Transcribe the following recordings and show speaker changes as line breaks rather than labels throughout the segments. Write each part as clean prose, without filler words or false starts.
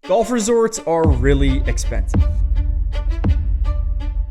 Golf resorts are really expensive.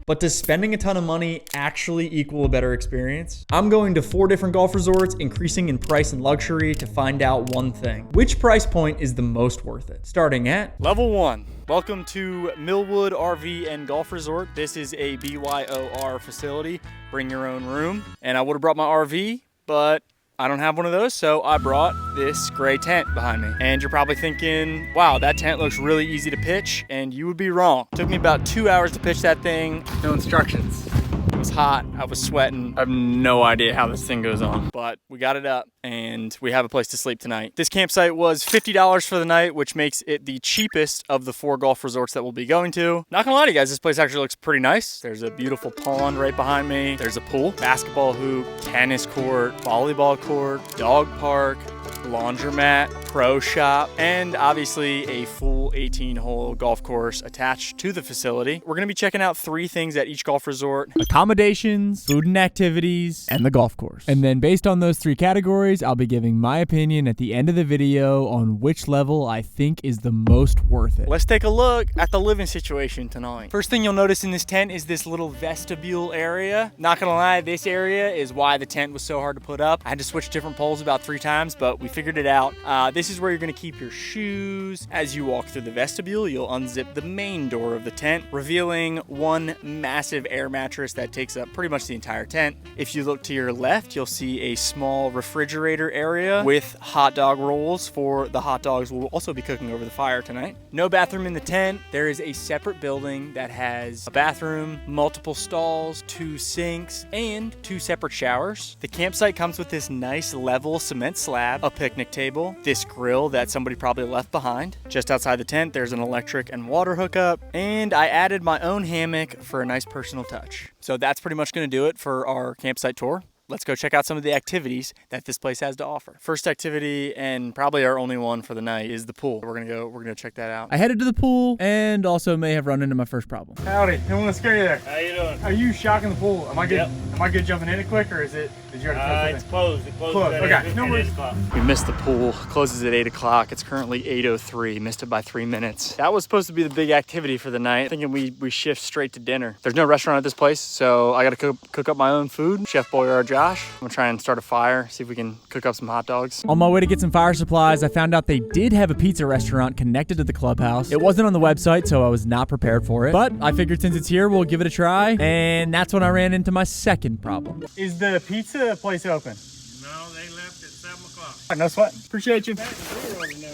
But does spending a ton of money actually equal a better experience? I'm going to 4 different golf resorts, increasing in price and luxury, to find out one thing. Which price point is the most worth it? Starting at
Level 1. Welcome to Milwood RV and Golf Resort. This is a BYOR facility, bring your own room. And I would have brought my RV, but I don't have one of those, so I brought this gray tent behind me. And you're probably thinking, wow, that tent looks really easy to pitch, and you would be wrong. It took me about 2 hours to pitch that thing, no instructions. It was hot, I was sweating. I have no idea how this thing goes on, but we got it up and we have a place to sleep tonight. This campsite was $50 for the night, which makes it the cheapest of the 4 golf resorts that we'll be going to. Not gonna lie to you guys, this place actually looks pretty nice. There's a beautiful pond right behind me. There's a pool, basketball hoop, tennis court, volleyball court, dog park, laundromat, pro shop, and obviously a full 18-hole golf course attached to the facility. We're gonna be checking out 3 things at each golf resort:
accommodations, food and activities, and the golf course. And then based on those 3 categories, I'll be giving my opinion at the end of the video on which level I think is the most worth it.
Let's take a look at the living situation tonight. First thing you'll notice in this tent is this little vestibule area. Not gonna lie, this area is why the tent was so hard to put up. I had to switch different poles about 3 times, but we figured it out. This is where you're gonna keep your shoes. As you walk through the vestibule, you'll unzip the main door of the tent, revealing one massive air mattress that takes up pretty much the entire tent. If you look to your left, you'll see a small refrigerator area with hot dog rolls for the hot dogs we'll also be cooking over the fire tonight. No bathroom in the tent. There is a separate building that has a bathroom, multiple stalls, 2 sinks, and 2 separate showers. The campsite comes with this nice level cement slab, a picnic table, this grill that somebody probably left behind. Just outside the tent, there's an electric and water hookup, and I added my own hammock for a nice personal touch. So that's pretty much gonna do it for our campsite tour. Let's go check out some of the activities that this place has to offer. First activity, and probably our only one for the night, is the pool. We're gonna check that out.
I headed to the pool and also may have run into my first problem.
Howdy, don't want to scare you there.
How you doing?
Are you shocking the pool? Am I good?
Yep.
Am I good jumping in it quick, or did you already
It's closed. It closed.
Closed.
at
Okay,
8
no
at
worries.
8 o'clock.
We missed the pool. Closes at 8 o'clock. It's currently 8:03. Missed it by 3 minutes. That was supposed to be the big activity for the night. Thinking we shift straight to dinner. There's no restaurant at this place, so I gotta cook up my own food. Chef Boyard Josh. I'm gonna try and start a fire, see if we can cook up some hot dogs.
On my way to get some fire supplies, I found out they did have a pizza restaurant connected to the clubhouse. It wasn't on the website, so I was not prepared for it. But I figured since it's here, we'll give it a try. And that's when I ran into my second problem.
Is the pizza place open?
No, they left at 7 o'clock.
No sweat. Appreciate you.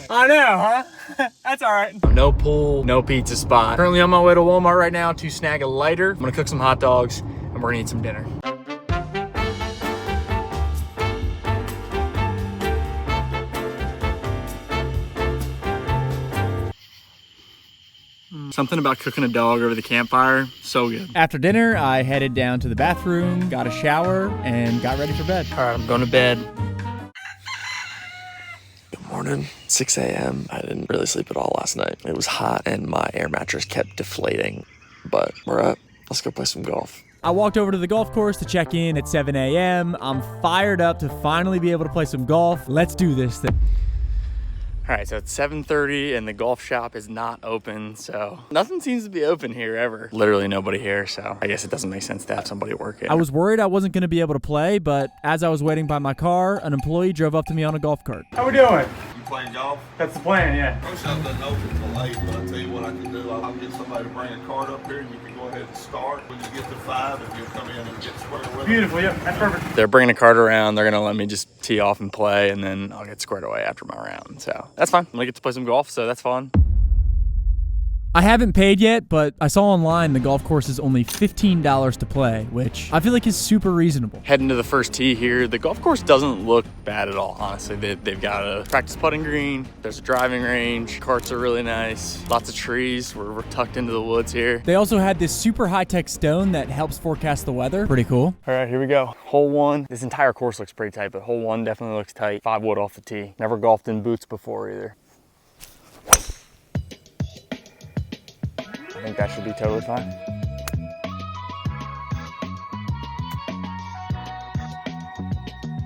I know, huh? That's all right.
No pool, no pizza spot. Currently on my way to Walmart right now to snag a lighter. I'm gonna cook some hot dogs and we're gonna eat some dinner. Something about cooking a dog over the campfire, so good.
After dinner, I headed down to the bathroom, got a shower, and got ready for bed.
All right, I'm going to bed.
Good morning, 6 a.m. I didn't really sleep at all last night. It was hot and my air mattress kept deflating, but we're up. Let's go play some golf.
I walked over to the golf course to check in at 7 a.m. I'm fired up to finally be able to play some golf. Let's do this thing.
All right, so it's 7:30 and the golf shop is not open, so nothing seems to be open here ever. Literally nobody here, so I guess it doesn't make sense to have somebody work it.
I was worried I wasn't going to be able to play, but as I was waiting by my car, an employee drove up to me on a golf cart.
How we doing?
You playing golf?
That's the plan, yeah.
Pro shop doesn't open till late, but I'll tell you what I can do. I'll get somebody to bring a cart up here and you can go ahead and start. When you get to 5, and you'll come in and get squared with it.
Beautiful, yeah, that's perfect.
They're bringing a cart around. They're gonna let me just tee off and play, and then I'll get squared away after my round. So that's fine. I'm gonna get to play some golf, so that's fun.
I haven't paid yet, but I saw online the golf course is only $15 to play, which I feel like is super reasonable.
Heading to the first tee here. The golf course doesn't look bad at all, honestly. They've got a practice putting green. There's a driving range. Carts are really nice. Lots of trees. We're tucked into the woods here.
They also had this super high-tech stone that helps forecast the weather. Pretty cool.
All right, here we go. Hole 1. This entire course looks pretty tight, but hole 1 definitely looks tight. 5 wood off the tee. Never golfed in boots before either. I think that should be totally fine.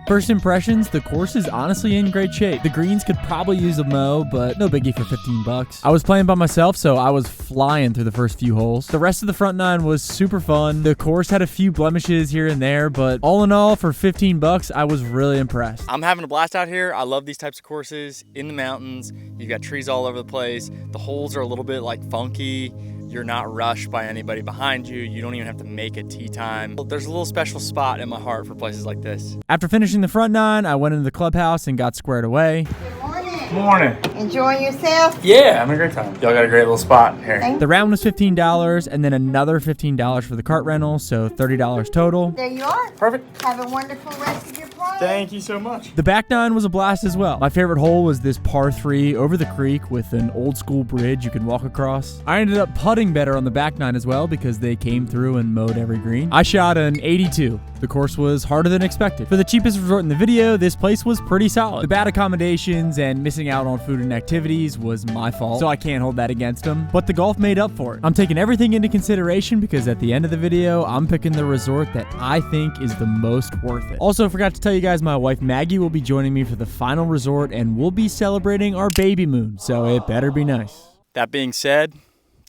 First impressions, the course is honestly in great shape. The greens could probably use a mow, but no biggie for 15 bucks. I was playing by myself, so I was flying through the first few holes. The rest of the front nine was super fun. The course had a few blemishes here and there, but all in all, for 15 bucks, I was really impressed.
I'm having a blast out here. I love these types of courses in the mountains. You've got trees all over the place. The holes are a little bit like funky. You're not rushed by anybody behind you. You don't even have to make a tee time. There's a little special spot in my heart for places like this.
After finishing the front nine, I went into the clubhouse and got squared away.
Good morning.
Morning.
Enjoying yourself?
Yeah, having a great time. Y'all got a great little spot here.
The round was $15 and then another $15 for the cart rental, so $30 total.
There you are.
Perfect.
Have a wonderful rest of your play.
Thank you so much.
The back nine was a blast as well. My favorite hole was this par 3 over the creek with an old school bridge you can walk across. I ended up putting better on the back nine as well because they came through and mowed every green. I shot an 82. The course was harder than expected. For the cheapest resort in the video, this place was pretty solid. The bad accommodations and missing out on food and activities was my fault, so I can't hold that against them, but the golf made up for it. I'm taking everything into consideration because at the end of the video, I'm picking the resort that I think is the most worth it. Also, forgot to tell you guys, my wife Maggie will be joining me for the final resort and we'll be celebrating our baby moon, so it better be nice.
That being said,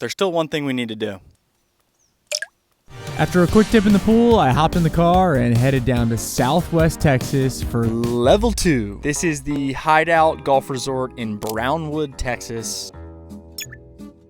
there's still one thing we need to do.
After a quick dip in the pool, I hopped in the car and headed down to Southwest Texas for
Level 2. This is the Hideout Golf Resort in Brownwood, Texas.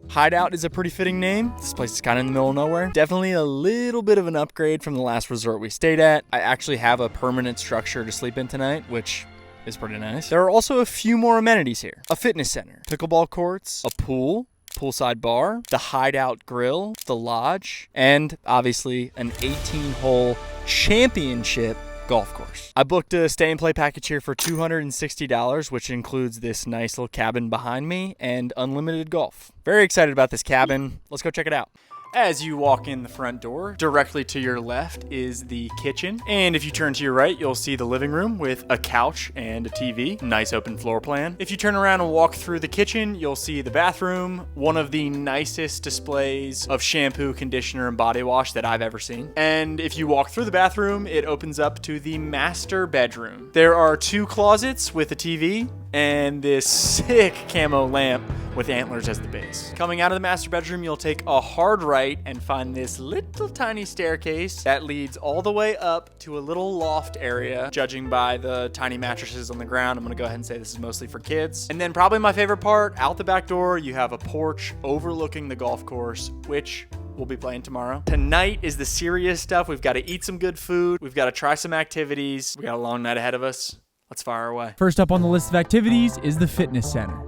Hideout is a pretty fitting name. This place is kind of in the middle of nowhere. Definitely a little bit of an upgrade from the last resort we stayed at. I actually have a permanent structure to sleep in tonight, which is pretty nice. There are also a few more amenities here. A fitness center, pickleball courts, a pool, poolside bar, the Hideout Grill, the lodge, and obviously an 18-hole championship golf course. I booked a stay and play package here for $260, which includes this nice little cabin behind me and unlimited golf. Very excited about this cabin. Let's go check it out. As you walk in the front door, directly to your left is the kitchen. And if you turn to your right, you'll see the living room with a couch and a TV. Nice open floor plan. If you turn around and walk through the kitchen, you'll see the bathroom, one of the nicest displays of shampoo, conditioner, and body wash that I've ever seen. And if you walk through the bathroom, it opens up to the master bedroom. There are 2 closets with a TV and this sick camo lamp with antlers as the base. Coming out of the master bedroom, you'll take a hard right and find this little tiny staircase that leads all the way up to a little loft area. Judging by the tiny mattresses on the ground, I'm gonna go ahead and say this is mostly for kids. And then probably my favorite part, out the back door, you have a porch overlooking the golf course, which we'll be playing tomorrow. Tonight is the serious stuff. We've got to eat some good food. We've got to try some activities. We got a long night ahead of us. Let's fire away.
First up on the list of activities is the fitness center.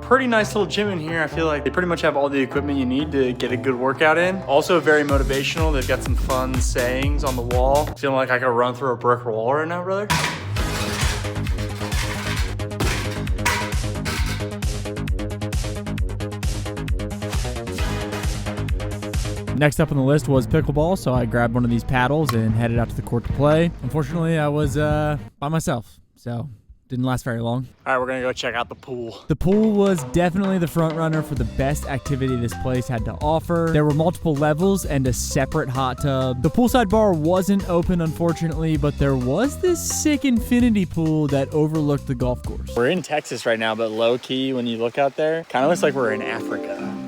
Pretty nice little gym in here. I feel like they pretty much have all the equipment you need to get a good workout in. Also very motivational. They've got some fun sayings on the wall. Feeling like I could run through a brick wall right now, brother.
Next up on the list was pickleball, so I grabbed one of these paddles and headed out to the court to play. Unfortunately, I was by myself, so didn't last very long.
All right, we're gonna go check out the pool.
The pool was definitely the front runner for the best activity this place had to offer. There were multiple levels and a separate hot tub. The poolside bar wasn't open, unfortunately, but there was this sick infinity pool that overlooked the golf course.
We're in Texas right now, but low key, when you look out there, kind of looks like we're in Africa.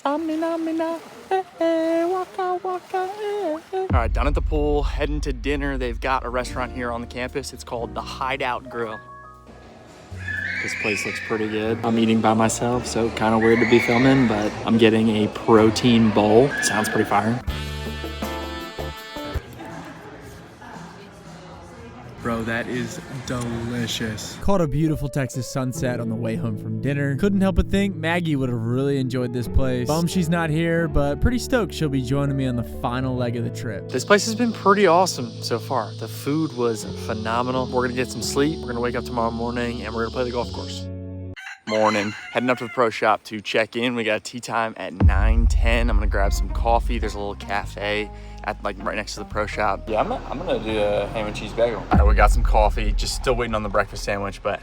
All right, down at the pool, heading to dinner. They've got a restaurant here on the campus. It's called the Hideout Grill. This place looks pretty good. I'm eating by myself, so kind of weird to be filming, but I'm getting a protein bowl. Sounds pretty fire.
Bro, that is delicious.
Caught a beautiful Texas sunset on the way home from dinner. Couldn't help but think Maggie would have really enjoyed this place. Bummed she's not here, but pretty stoked she'll be joining me on the final leg of the trip.
This place has been pretty awesome so far. The food was phenomenal. We're gonna get some sleep. We're gonna wake up tomorrow morning and we're gonna play the golf course. Morning. Heading up to the pro shop to check in. We got a tea time at 9:10. I'm gonna grab some coffee. There's a little cafe at right next to the pro shop. Yeah, I'm gonna do a ham and cheese bagel. All right, we got some coffee. Just still waiting on the breakfast sandwich, but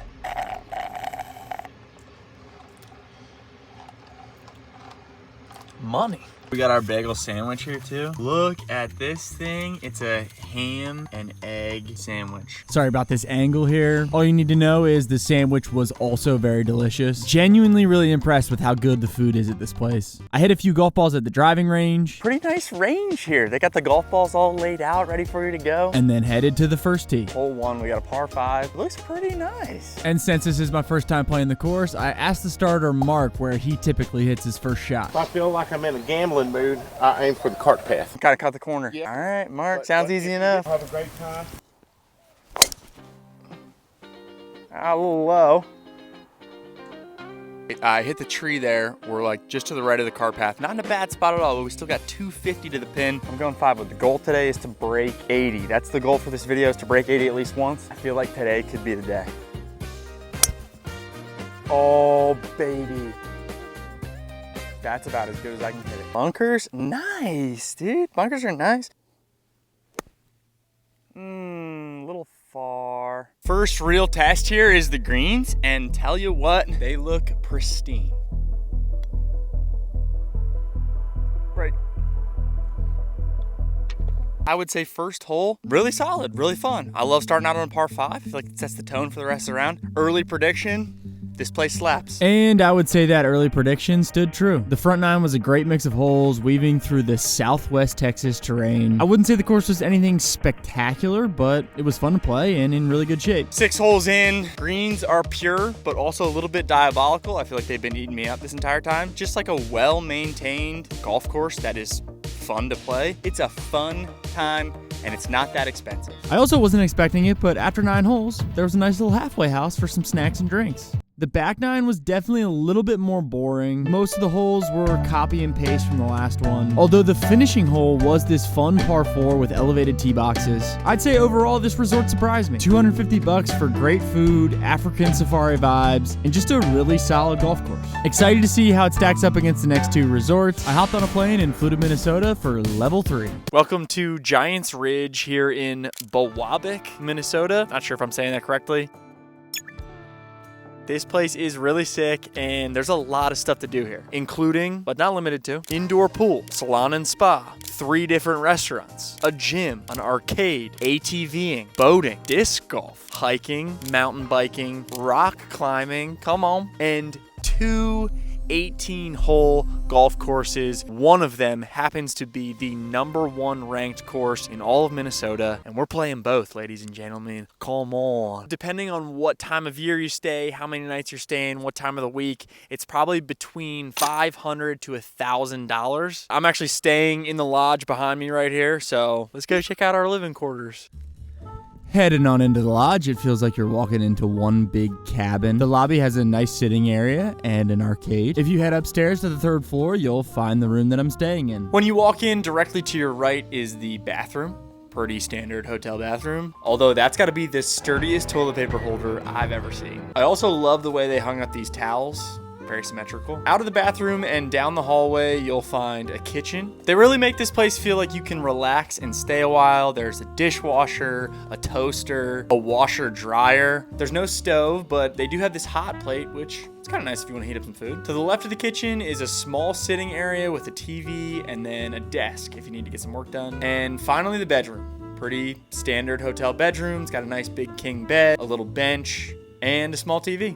money. We got our bagel sandwich here too. Look at this thing. It's a ham and egg sandwich.
Sorry about this angle here. All you need to know is the sandwich was also very delicious. Genuinely really impressed with how good the food is at this place. I hit a few golf balls at the driving range.
Pretty nice range here. They got the golf balls all laid out, ready for you to go.
And then headed to the first tee.
Hole 1, we got a par 5. Looks pretty nice.
And since this is my first time playing the course, I asked the starter Mark where he typically hits his first shot.
If I feel like I'm in a gambling mood, I aim for the cart path.
Gotta cut the corner. All right, Mark, sounds easy enough.
Have a great time.
A little low. I hit the tree there. We're like just to the right of the cart path. Not in a bad spot at all, but we still got 250 to the pin. I'm going 5 wood. The goal today is to break 80. That's the goal for this video, is to break 80 at least once. I feel like today could be the day. Oh, baby. That's about as good as I can hit it. Bunkers, nice, dude. Bunkers are nice. A little far. First real test here is the greens, and tell you what, they look pristine. Right. I would say first hole, really solid, really fun. I love starting out on a par 5. I feel like it sets the tone for the rest of the round. Early prediction, this place slaps.
And I would say that early prediction stood true. The front 9 was a great mix of holes, weaving through the southwest Texas terrain. I wouldn't say the course was anything spectacular, but it was fun to play and in really good shape.
6 holes in, greens are pure, but also a little bit diabolical. I feel like they've been eating me up this entire time. Just like a well-maintained golf course that is fun to play. It's a fun time, and it's not that expensive.
I also wasn't expecting it, but after 9 holes, there was a nice little halfway house for some snacks and drinks. The back 9 was definitely a little bit more boring. Most of the holes were copy and paste from the last one. Although the finishing hole was this fun par 4 with elevated tee boxes. I'd say overall this resort surprised me. $250 for great food, African safari vibes, and just a really solid golf course. Excited to see how it stacks up against the next 2 resorts. I hopped on a plane and flew to Minnesota for level 3.
Welcome to Giants Ridge here in Biwabik, Minnesota. Not sure if I'm saying that correctly. This place is really sick, and there's a lot of stuff to do here, including, but not limited to, indoor pool, salon and spa, 3 different restaurants, a gym, an arcade, ATVing, boating, disc golf, hiking, mountain biking, rock climbing, come on, and 2 18-hole golf courses. One of them happens to be the #1 ranked course in all of Minnesota, and we're playing both, ladies and gentlemen. Come on. Depending on what time of year you stay, how many nights you're staying, what time of the week, it's probably between $500 to $1,000. I'm actually staying in the lodge behind me right here, so let's go check out our living quarters.
Heading on into the lodge, it feels like you're walking into one big cabin. The lobby has a nice sitting area and an arcade. If you head upstairs to the 3rd floor, you'll find the room that I'm staying in.
When you walk in, directly to your right is the bathroom. Pretty standard hotel bathroom, although that's got to be the sturdiest toilet paper holder I've ever seen. I also love the way they hung up these towels. Very symmetrical. Out of the bathroom and down the hallway, you'll find a kitchen. They really make this place feel like you can relax and stay a while. There's a dishwasher, a toaster, a washer dryer. There's no stove, but they do have this hot plate, which it's kind of nice if you want to heat up some food. To the left of the kitchen is a small sitting area with a TV and then a desk if you need to get some work done. And finally, the bedroom. Pretty standard hotel bedroom. It's got a nice big king bed, a little bench, and a small TV.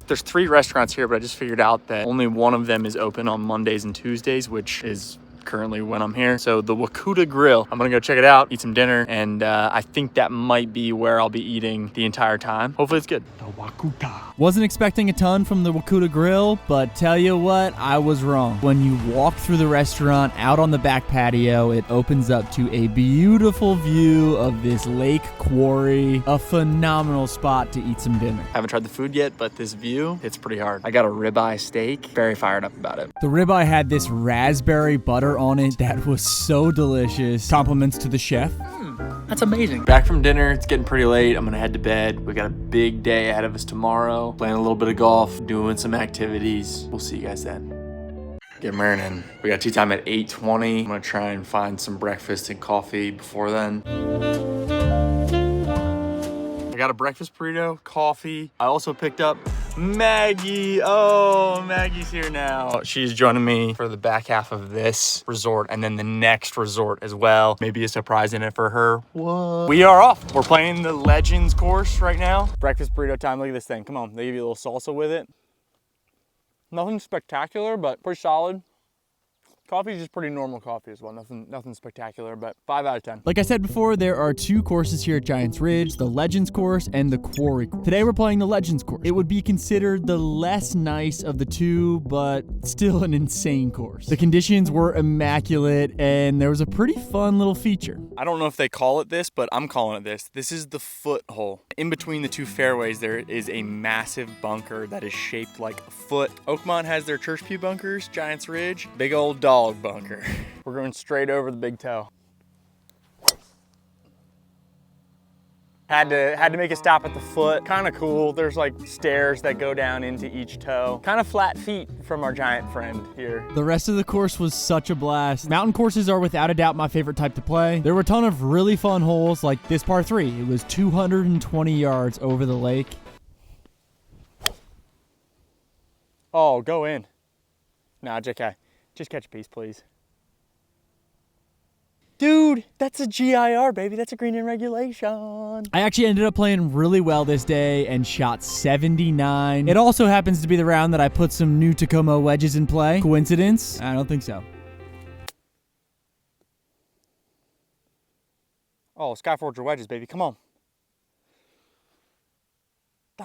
There's 3 restaurants here, but I just figured out that only one of them is open on Mondays and Tuesdays, which is currently when I'm here. So the Wakuta Grill, I'm gonna go check it out, eat some dinner, and I think that might be where I'll be eating the entire time. Hopefully it's good.
Wasn't expecting a ton from the Wakuta Grill, but tell you what, I was wrong. When you walk through the restaurant out on the back patio, it opens up to a beautiful view of this lake quarry, a phenomenal spot to eat some dinner.
Haven't tried the food yet, but this view, it's pretty hard. I got a ribeye steak, very fired up about it.
The ribeye had this raspberry butter on it that was so delicious. Compliments to the chef.
That's amazing. Back from dinner, it's getting pretty late. I'm gonna head to bed. We got a big day ahead of us tomorrow. Playing a little bit of golf, doing some activities. We'll see you guys then. Good morning. We got tea time at 8:20. I'm gonna try and find some breakfast and coffee before then. I got a breakfast burrito, coffee. I also picked up Maggie. Oh, Maggie's here now. She's joining me for the back half of this resort and then the next resort as well. Maybe a surprise in it for her. What? We are off. We're playing the Legends course right now. Breakfast burrito time. Look at this thing. Come on. They give you a little salsa with it. Nothing spectacular, but pretty solid. Coffee is just pretty normal coffee as well. Nothing spectacular, but 5 out of 10.
Like I said before, there are 2 courses here at Giants Ridge, the Legends course and the Quarry course. Today we're playing the Legends course. It would be considered the less nice of the 2, but still an insane course. The conditions were immaculate and there was a pretty fun little feature.
I don't know if they call it this, but I'm calling it this. This is the foothole. In between the 2 fairways, there is a massive bunker that is shaped like a foot. Oakmont has their church pew bunkers, Giants Ridge, big old dog bunker. We're going straight over the big toe. Had to make a stop at the foot. Kind of cool. There's like stairs that go down into each toe. Kind of flat feet from our giant friend here.
The rest of the course was such a blast. Mountain courses are without a doubt my favorite type to play. There were a ton of really fun holes like this par 3. It was 220 yards over the lake.
Oh, go in. Nah, JK. Just catch a piece, please. Dude, that's a GIR, baby. That's a green in regulation.
I actually ended up playing really well this day and shot 79. It also happens to be the round that I put some new Tacoma wedges in play. Coincidence? I don't think so.
Oh, Skyforger wedges, baby. Come on.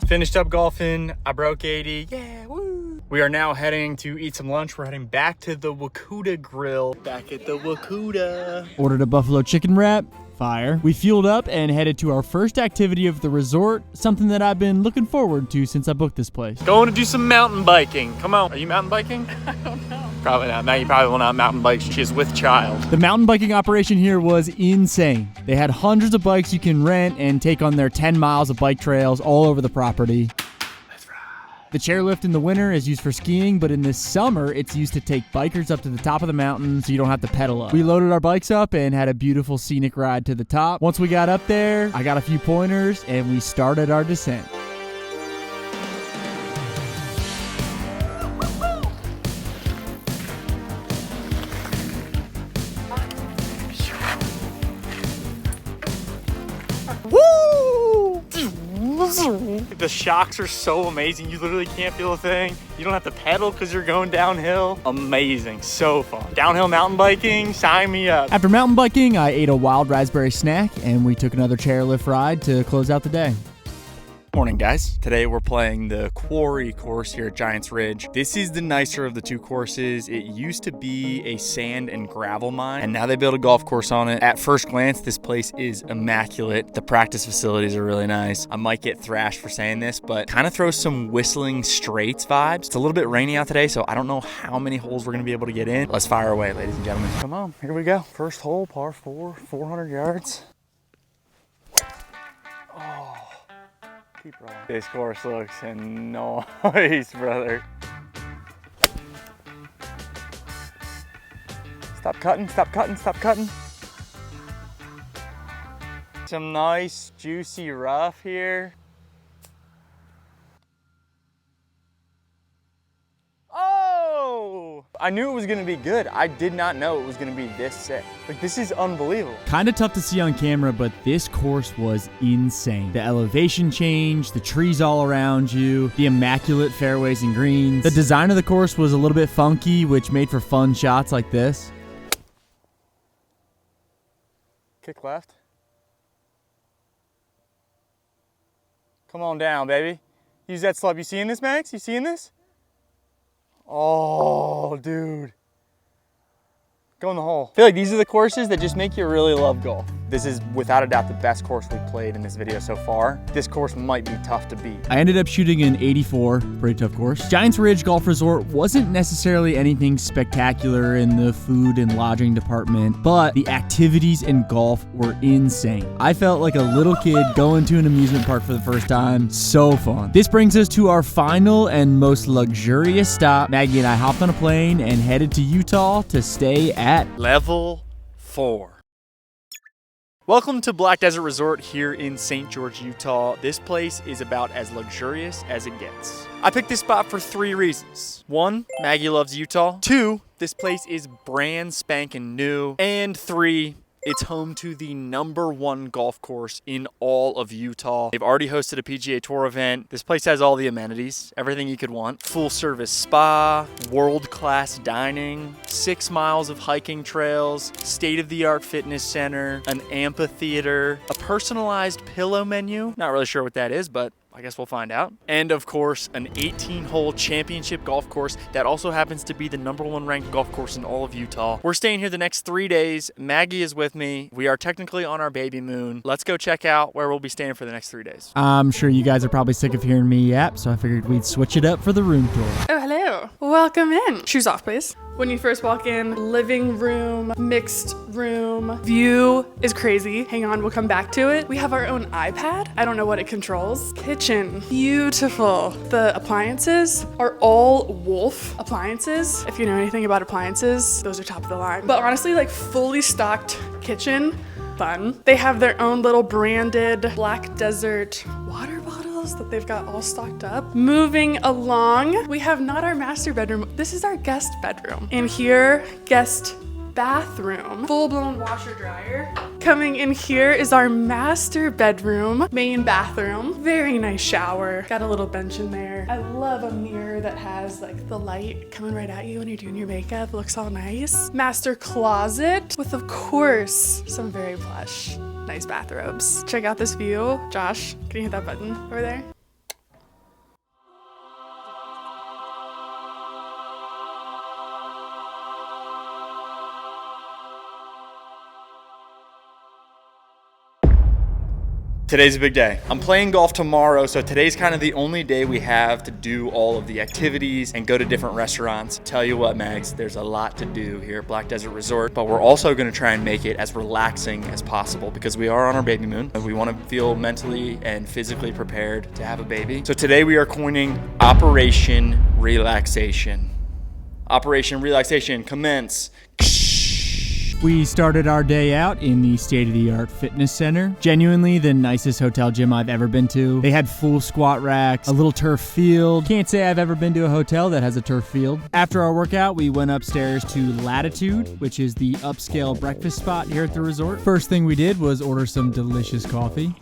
Finished up golfing. I broke 80. Yeah, woo. We are now heading to eat some lunch. We're heading back to the Wakuta Grill. Back at the Wakuta.
Ordered a buffalo chicken wrap. Fire. We fueled up and headed to our first activity of the resort, something that I've been looking forward to since I booked this place.
Going to do some mountain biking. Come on. Are you mountain biking? I don't know. Probably not. Maggie probably will not mountain bike. She is with child.
The mountain biking operation here was insane. They had hundreds of bikes you can rent and take on their 10 miles of bike trails all over the property. The chairlift in the winter is used for skiing, but in the summer, it's used to take bikers up to the top of the mountain so you don't have to pedal up. We loaded our bikes up and had a beautiful scenic ride to the top. Once we got up there, I got a few pointers and we started our descent.
The shocks are so amazing. You literally can't feel a thing. You don't have to pedal because you're going downhill. Amazing. So fun. Downhill mountain biking, sign me up.
After mountain biking, I ate a wild raspberry snack and we took another chairlift ride to close out the day.
Morning, guys. Today we're playing the Quarry course here at Giants Ridge. This is the nicer of the 2 courses. It used to be a sand and gravel mine, and now they built a golf course on it. At first glance, this place is immaculate. The practice facilities are really nice. I might get thrashed for saying this, but kind of throws some Whistling Straits vibes. It's a little bit rainy out today, so I don't know how many holes we're going to be able to get in. Let's fire away, ladies and gentlemen. Come on, here we go. First hole, par 4, 400 yards. Oh. Keep rolling. This course looks nice, brother. Stop cutting, stop cutting, stop cutting. Some nice juicy rough here. Oh! I knew it was gonna be good. I did not know it was gonna be this sick. Like, this is unbelievable.
Kind of tough to see on camera, but this course was insane. The elevation change, the trees all around you, the immaculate fairways and greens. The design of the course was a little bit funky, which made for fun shots like this.
Kick left. Come on down, baby. Use that slope. You seeing this, Max? You seeing this? Oh, dude. Go in the hole. I feel like these are the courses that just make you really love golf. This is without a doubt the best course we've played in this video so far. This course might be tough to beat.
I ended up shooting an 84, pretty tough course. Giants Ridge Golf Resort wasn't necessarily anything spectacular in the food and lodging department, but the activities in golf were insane. I felt like a little kid going to an amusement park for the first time. So fun. This brings us to our final and most luxurious stop. Maggie and I hopped on a plane and headed to Utah to stay at
Level 4. Welcome to Black Desert Resort here in St. George, Utah. This place is about as luxurious as it gets. I picked this spot for 3 reasons. 1, Maggie loves Utah. 2, this place is brand spanking new. And 3, it's home to the #1 golf course in all of Utah. They've already hosted a PGA Tour event. This place has all the amenities, everything you could want. Full service spa, world-class dining, 6 miles of hiking trails, state-of-the-art fitness center, an amphitheater, a personalized pillow menu. Not really sure what that is, but I guess we'll find out. And of course, an 18-hole championship golf course that also happens to be the #1 ranked golf course in all of Utah. We're staying here the next 3 days. Maggie is with me. We are technically on our baby moon. Let's go check out where we'll be staying for the next 3 days.
I'm sure you guys are probably sick of hearing me yap, so I figured we'd switch it up for the room tour.
Oh, hello. Welcome in. Shoes off, please. When you first walk in, living room, mixed room, view is crazy. Hang on, we'll come back to it. We have our own iPad. I don't know what it controls. Kitchen, beautiful. The appliances are all Wolf appliances. If you know anything about appliances, those are top of the line. But honestly, like fully stocked kitchen, fun. They have their own little branded Black Desert water bottles that they've got all stocked up. Moving along, we have not our master bedroom. This is our guest bedroom. In here, guest bathroom, full-blown washer dryer. Coming in here is our master bedroom, main bathroom. Very nice shower. Got a little bench in there. I love a mirror that has like the light coming right at you when you're doing your makeup. Looks all nice. Master closet with, of course, some very plush, nice bathrobes. Check out this view. Josh, can you hit that button over there?
Today's a big day. I'm playing golf tomorrow, so today's kind of the only day we have to do all of the activities and go to different restaurants. Tell you what, Mags, there's a lot to do here at Black Desert Resort, but we're also gonna try and make it as relaxing as possible because we are on our baby moon and we wanna feel mentally and physically prepared to have a baby. So today we are coining Operation Relaxation. Operation Relaxation, commence.
We started our day out in the state-of-the-art fitness center. Genuinely the nicest hotel gym I've ever been to. They had full squat racks, a little turf field. Can't say I've ever been to a hotel that has a turf field. After our workout, we went upstairs to Latitude, which is the upscale breakfast spot here at the resort. First thing we did was order some delicious coffee.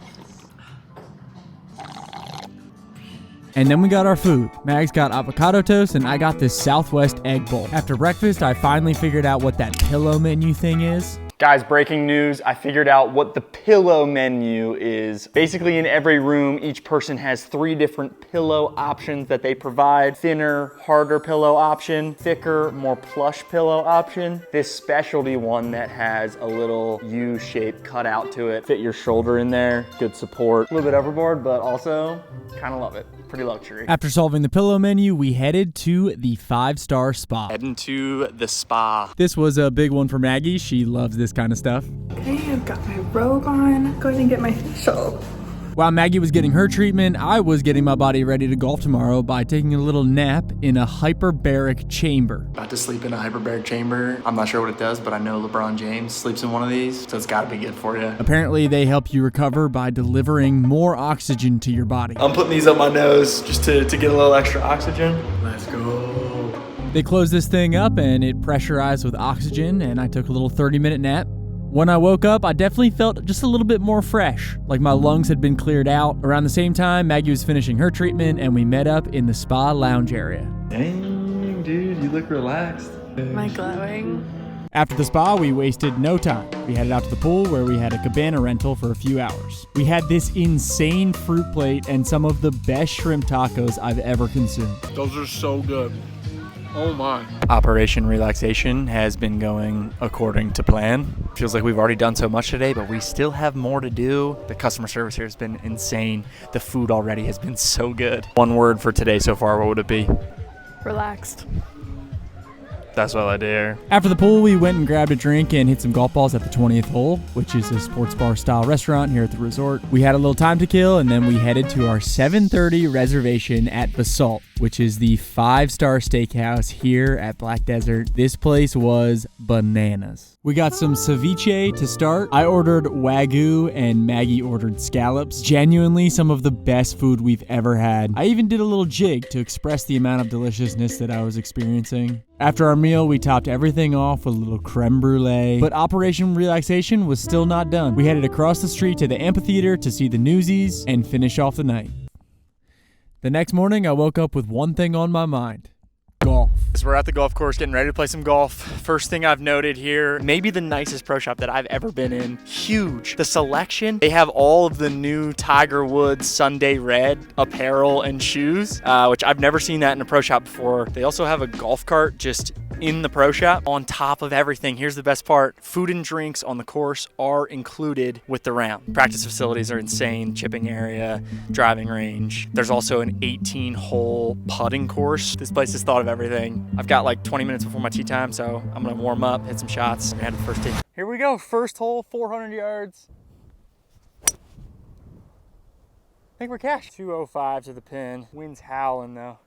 And then we got our food. Mags got avocado toast and I got this Southwest egg bowl. After breakfast, I finally figured out what that pillow menu thing is.
Guys, breaking news, I figured out what the pillow menu is. Basically in every room, each person has 3 different pillow options that they provide. Thinner, harder pillow option, thicker, more plush pillow option. This specialty one that has a little U-shape cut out to it. Fit your shoulder in there, good support. A little bit overboard, but also kind of love it. Pretty luxury.
After solving the pillow menu, we headed to the 5-star spa.
Heading to the spa.
This was a big one for Maggie. She loves this kind of stuff.
Okay, I've got my robe on. Go ahead and get my facial.
While Maggie was getting her treatment, I was getting my body ready to golf tomorrow by taking a little nap in a hyperbaric chamber.
About to sleep in a hyperbaric chamber. I'm not sure what it does, but I know LeBron James sleeps in one of these, so it's gotta be good for you.
Apparently, they help you recover by delivering more oxygen to your body.
I'm putting these up my nose just to get a little extra oxygen. Let's go.
They closed this thing up and it pressurized with oxygen, and I took a little 30-minute nap. When I woke up, I definitely felt just a little bit more fresh, like my lungs had been cleared out. Around the same time, Maggie was finishing her treatment and we met up in the spa lounge area.
Dang, dude, you look relaxed.
Am I glowing?
After the spa, we wasted no time. We headed out to the pool where we had a cabana rental for a few hours. We had this insane fruit plate and some of the best shrimp tacos I've ever consumed.
Those are so good. Oh my.
Operation Relaxation has been going according to plan. Feels like we've already done so much today, but we still have more to do. The customer service here has been insane. The food already has been so good. One word for today so far, what would it be?
Relaxed.
That's all I dare.
After the pool, we went and grabbed a drink and hit some golf balls at the 20th hole, which is a sports bar style restaurant here at the resort. We had a little time to kill and then we headed to our 7:30 reservation at Basalt. which is the 5-star steakhouse here at Black Desert. This place was bananas. We got some ceviche to start. I ordered Wagyu and Maggie ordered scallops. Genuinely some of the best food we've ever had. I even did a little jig to express the amount of deliciousness that I was experiencing. After our meal, we topped everything off with a little creme brulee, but Operation Relaxation was still not done. We headed across the street to the amphitheater to see the Newsies and finish off the night. The next morning, I woke up with one thing on my mind: golf.
So we're at the golf course getting ready to play some golf. First thing I've noted here, maybe the nicest pro shop that I've ever been in. Huge. The selection, they have all of the new Tiger Woods Sunday Red apparel and shoes, which I've never seen that in a pro shop before. They also have a golf cart just in the pro shop. On top of everything, here's the best part: food and drinks on the course are included with the round. Practice facilities are insane, chipping area, driving range. There's also an 18-hole putting course. This place has thought of everything. I've got like 20 minutes before my tee time, so I'm gonna warm up, hit some shots, and head to the first tee. Here we go, first hole, 400 yards. I think we're cash. 205 to the pin. Wind's howling though.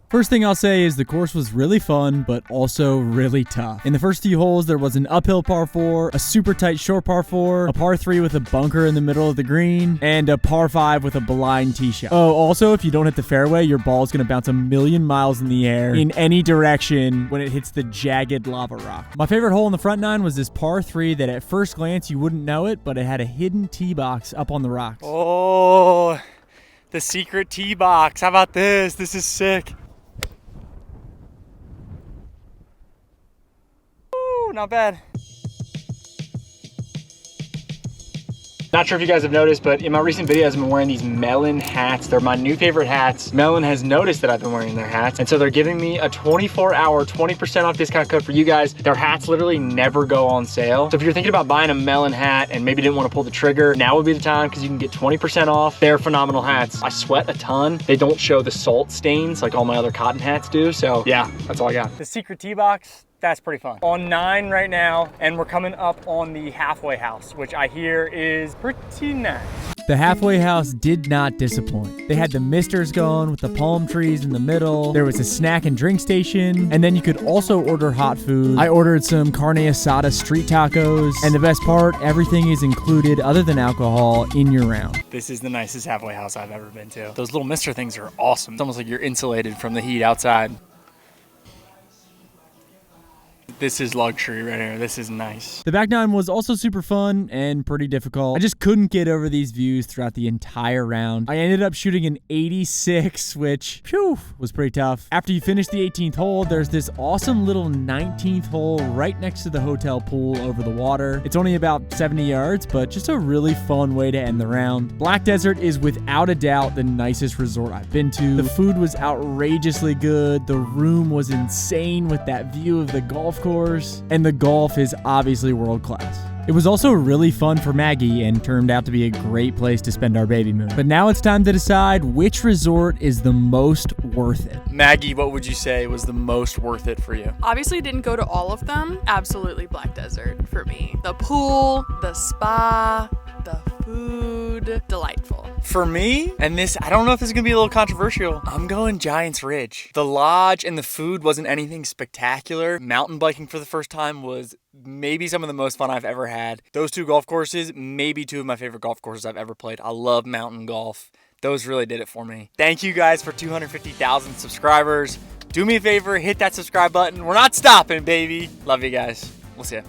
First thing I'll say is the course was really fun, but also really tough. In the first few holes, there was an uphill par 4, a super tight short par 4, a par 3 with a bunker in the middle of the green, and a par 5 with a blind tee shot. Oh, also, if you don't hit the fairway, your ball is going to bounce a million miles in the air in any direction when it hits the jagged lava rock. My favorite hole in the front nine was this par 3 that at first glance you wouldn't know it, but it had a hidden tee box up on the rocks.
Oh, the secret tee box. How about this? This is sick. Not bad. Not sure if you guys have noticed, but in my recent videos, I've been wearing these Melon hats. They're my new favorite hats. Melon has noticed that I've been wearing their hats, and so they're giving me a 24-hour, 20% off discount code for you guys. Their hats literally never go on sale. So if you're thinking about buying a Melon hat and maybe didn't want to pull the trigger, now would be the time because you can get 20% off. They're phenomenal hats. I sweat a ton. They don't show the salt stains like all my other cotton hats do. So yeah, that's all I got. The secret tee box, that's pretty fun. On 9 right now, and we're coming up on the halfway house, which I hear is pretty nice.
The halfway house did not disappoint. They had the misters going with the palm trees in the middle. There was a snack and drink station, and then you could also order hot food. I ordered some carne asada street tacos, and the best part, everything is included other than alcohol in your round.
This is the nicest halfway house I've ever been to. Those little mister things are awesome. It's almost like you're insulated from the heat outside. This is luxury right here. This is nice.
The back nine was also super fun and pretty difficult. I just couldn't get over these views throughout the entire round. I ended up shooting an 86, which was pretty tough. After you finish the 18th hole, there's this awesome little 19th hole right next to the hotel pool over the water. It's only about 70 yards, but just a really fun way to end the round. Black Desert is without a doubt the nicest resort I've been to. The food was outrageously good. The room was insane with that view of the golf course. And the golf is obviously world class. It was also really fun for Maggie and turned out to be a great place to spend our baby moon. But now it's time to decide which resort is the most worth it.
Maggie, what would you say was the most worth it for you?
Obviously didn't go to all of them. Absolutely Black Desert for me. The pool, the spa, the food, delightful.
For me, and this, I don't know if this is gonna be a little controversial, I'm going Giants Ridge. The lodge and the food wasn't anything spectacular. Mountain biking for the first time was maybe some of the most fun I've ever had. Those two golf courses, maybe two of my favorite golf courses I've ever played. I love mountain golf. Those really did it for me. Thank you guys for 250,000 subscribers. Do me a favor, hit that subscribe button. We're not stopping, baby. Love you guys. We'll see ya.